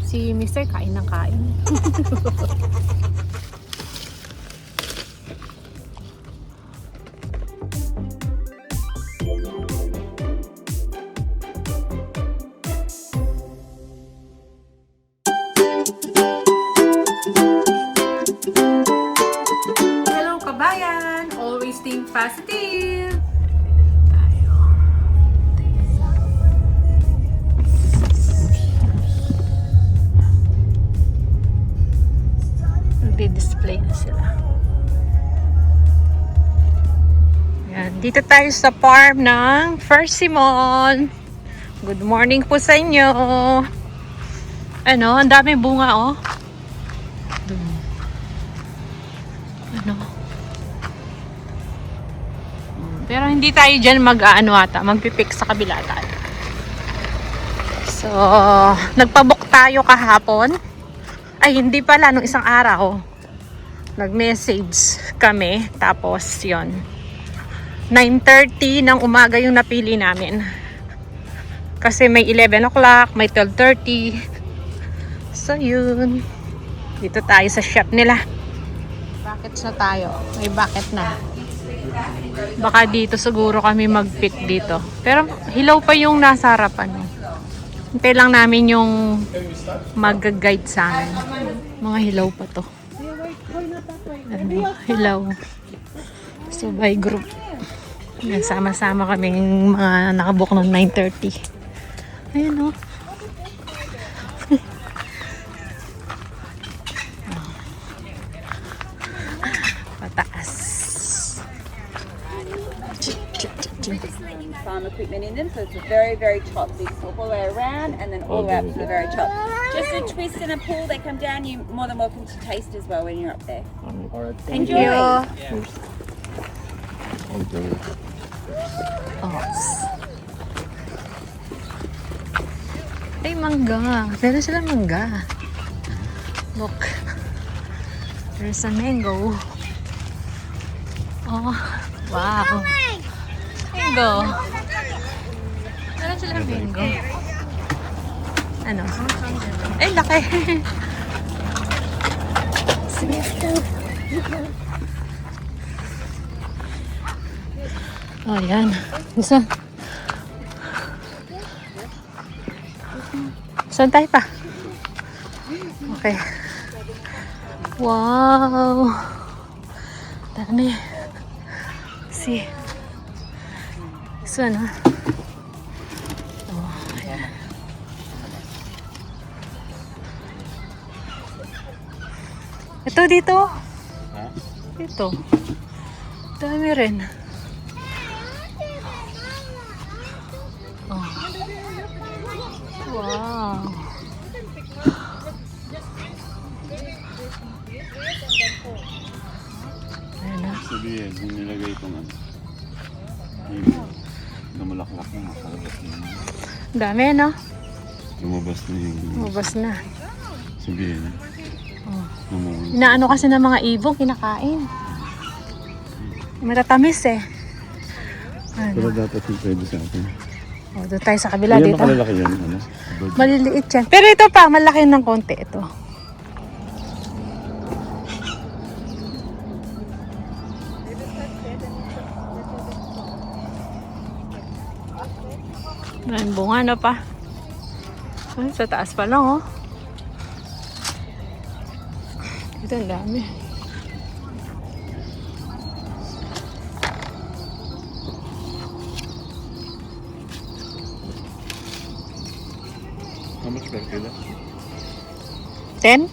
Si Mr. kain ng kain. Hello kabayan! Always think positive! Nagdi-display na sila. Yan. Dito tayo sa farm ng Persimmon. Good morning po sa inyo. Ano, ang dami bunga oh. Dun. Ano. Pero hindi tayo dyan mag-ano ata, magpipik sa kabila tayo. So, nagpabook tayo kahapon. Ay, hindi pala, nung isang araw. Nag-message kami. Tapos, yon 9:30 ng umaga yung napili namin. Kasi may 11 o'clock, may 12:30. So, yun. Dito tayo sa shop nila. Buckets na tayo. May bucket na. Baka dito siguro kami mag-pick dito. Pero, hilaw pa yung nasa harapan. Hintay lang namin yung mag-guide sa amin. Mga hilaw pa to. Ano, hilaw. So by group. Sama-sama kaming mga nakabook ng 9:30. Ayan o. Pataas. Farm equipment in them, so it's a very, very top. They swap all the way around and then all the way up to the very top. Just a twist and a pull, they come down. You're more than welcome to taste as well when you're up there. Enjoy. Oh. Ay, mangga. Meron sila mangga. Look. There's a mango. Oh, wow. Mango. Meron sila mango. Ano? Ay, laki. Oh, yan. Isa. Saan tayo pa? Okay. Wow. Dami. See. So, ano? Oh, ayan. Ito dito. Dito. Dami rin. Oh. Wow. Ayan na. Sabihin, kung nilagay itong ano, namulaklak na makalabas na yun. Dami, no? Lumabas na yung Lumabas na. sabihin. Oh. Namuha. Inaano kasi ng mga ibong, kinakain. Matatamis eh. Pero Ano? dapat yung pwede sa atin. Oh, doon tayo sa kabila Hindi dito. makalalaki yan, ano? Bird. Maliliit yan. Pero ito pa, malaki ng konti ito. Maraming bunga na pa. Ay, sa taas pa lang oh. Ito ang dami. How much per kilo? 10?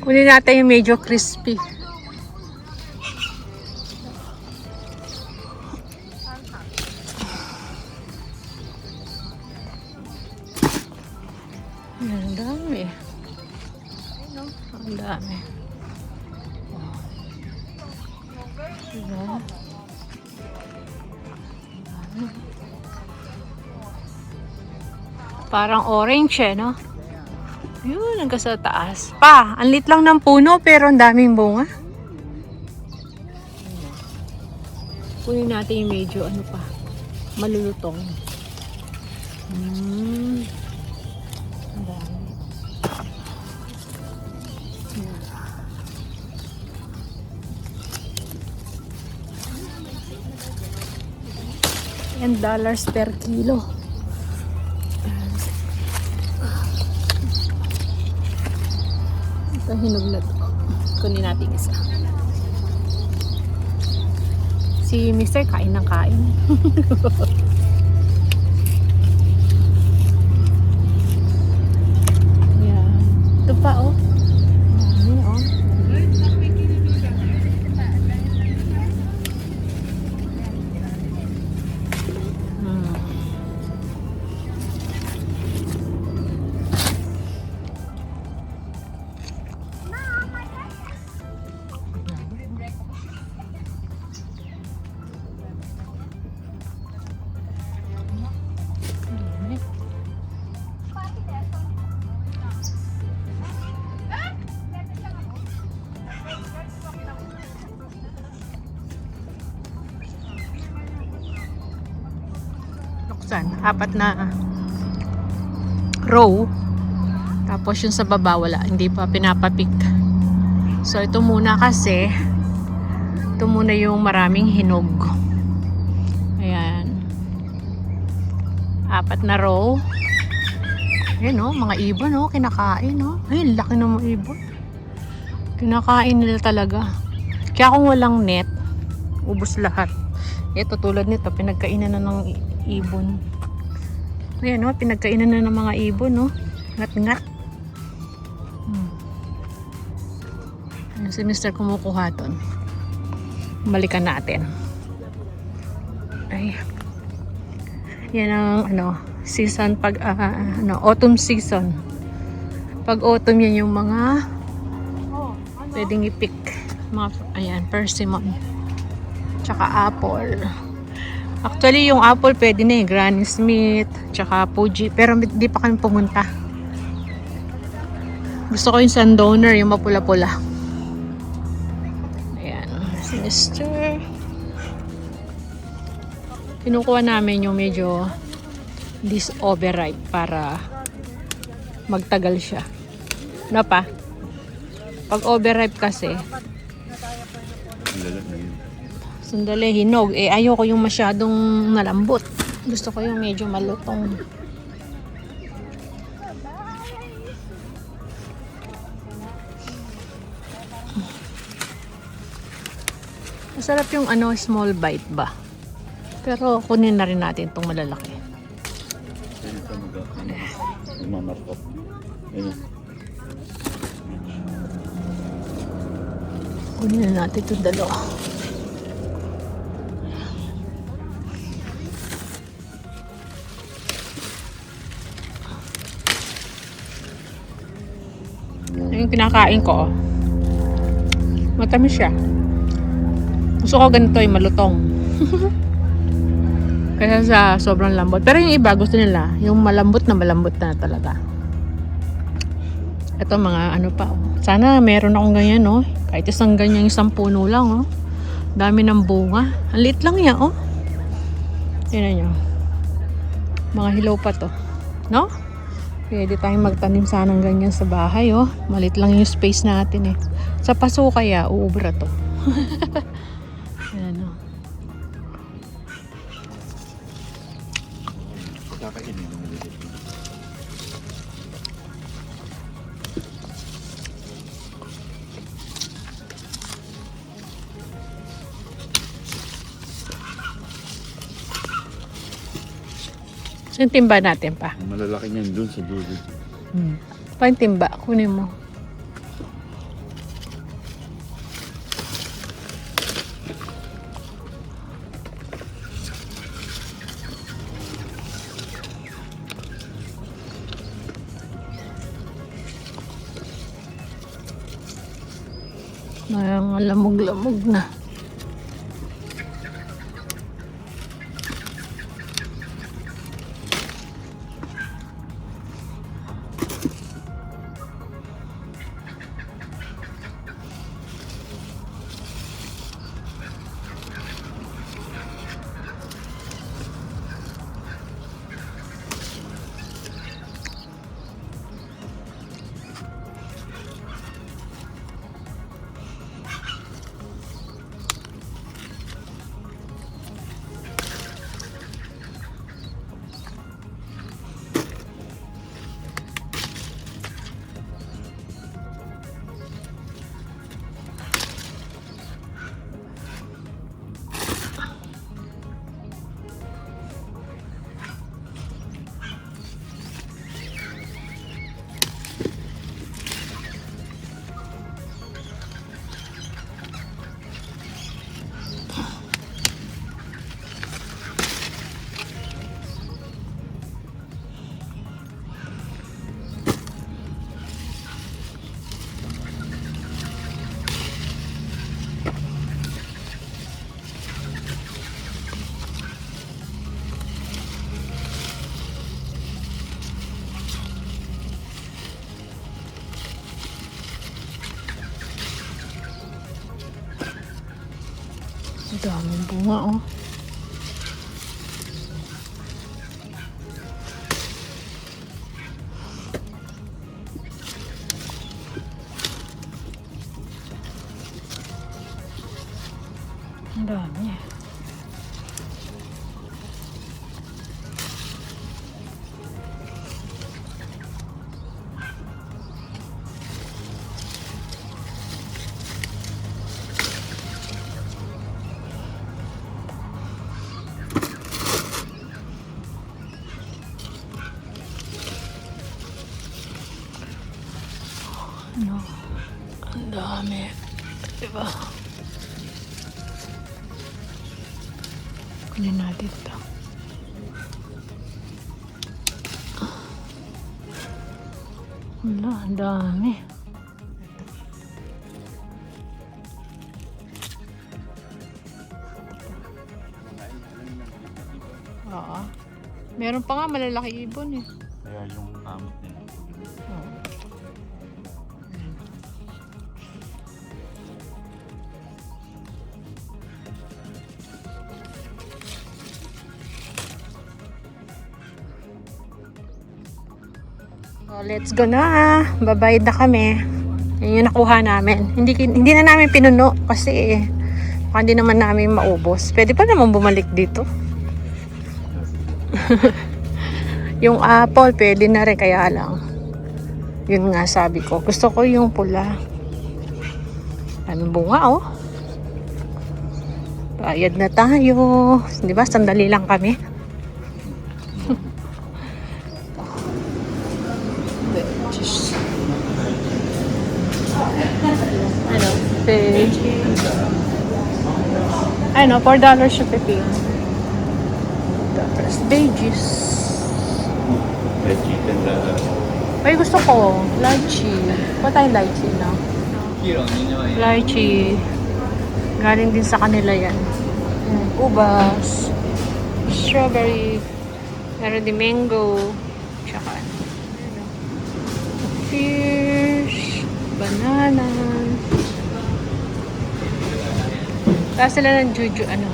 Kunin natin yung medyo crispy. Ayan, ang dami. Ang dami. Diba? Parang orange eh, no? Yun, hanggang sa taas. Pa, ang lit lang ng puno pero ang daming bunga. Kunin natin yung medyo ano pa, malulutong. Ang dami. $10 per kilo. Ito hinog na to. Kunin natin isa. Si Mr. kain ng kain. Yan. Ito pa oh. Dami oh. Luksan, 4 na row. Tapos yung sa baba wala, hindi pa pinapapik. So ito muna kasi ito muna yung maraming hinog. Ayan. 4 na row. Ayan o, mga ibon o, kinakain o. Ay, laki ng mga ibon. Kinakain nila talaga. Kaya kung walang net, ubos lahat. Ito tulad nito, pinagkainan na ng ibon. Ayan o, pinagkainan na ng mga ibon o. Ngat-ngat. Ayan si Mr. kumukuha ton. Balikan natin. Ay. Yan ang ano, season pag autumn season. Pag autumn yan yung mga pwedeng i-pick. Mga, ayan, persimmon. Tsaka apple. Actually, yung apple pwede na eh. Granny Smith, tsaka Fuji. Pero di pa kami pumunta. Gusto ko yung sundowner, yung mapula-pula. Ayan. Si Mr. Kinukuha namin yung medyo this overripe para magtagal siya. Na pa? Pag overripe kasi, sandali, hinog. Eh, ayoko yung masyadong malambot. Gusto ko yung medyo malutong. Masarap yung ano, small bite ba? Pero kunin na rin natin itong malalaki. Mamarkop. Ayan. Kunin na natin itong dalawa. Yung kinakain ko, matamis siya. Gusto ko ganito yung malutong. Kaya sa sobrang lambot. Pero yung iba gusto nila, yung malambot na talaga. Ito mga ano pa. Oh. Sana meron akong ganyan, oh. Kahit isang puno lang, oh. Dami ng bunga. Ang liit lang yan, oh. Tignan nyo. Mga hilaw pa to. No? Pwede tayong magtanim sanang ganyan sa bahay, oh. Malit lang yung space natin, eh. Sa paso kaya, uubra to. Ayan, oh. Kakainin ng maliliit. So, yung timba natin pa. Ang malalaki niyan dun sa dulo. Pa yung timba, kunin mo. Mga lamog-lamog na. Ang daming bunga, oh. Ang dami. Ano? Ang dami. Diba? Kunin natin ito. Wala, ang dami. Oo. Meron pa nga malalaki ibon eh. Kaya yung kamot nila. Oo. So, let's go na. Babayad na kami. Yan yung nakuha namin. Hindi na namin pinuno kasi baka hindi naman namin maubos. Pwede pa naman bumalik dito. Yung apple, pwede na rin. Kaya lang. Yun nga sabi ko. Gusto ko yung pula. Anong bunga, oh. Bayad na tayo. Di ba? Sandali lang kami. Ano? Fish. Ano? $4 siya pipino. Tapos veggies. May chicken na. Ay, gusto ko. Lychee. Pa tayong lychee na. Lychee. Galing din sa kanila yan. Ubas. Strawberry. Meron din mango. Tsaka ano. Fish. Banana. Kaya sila ng juju, ano.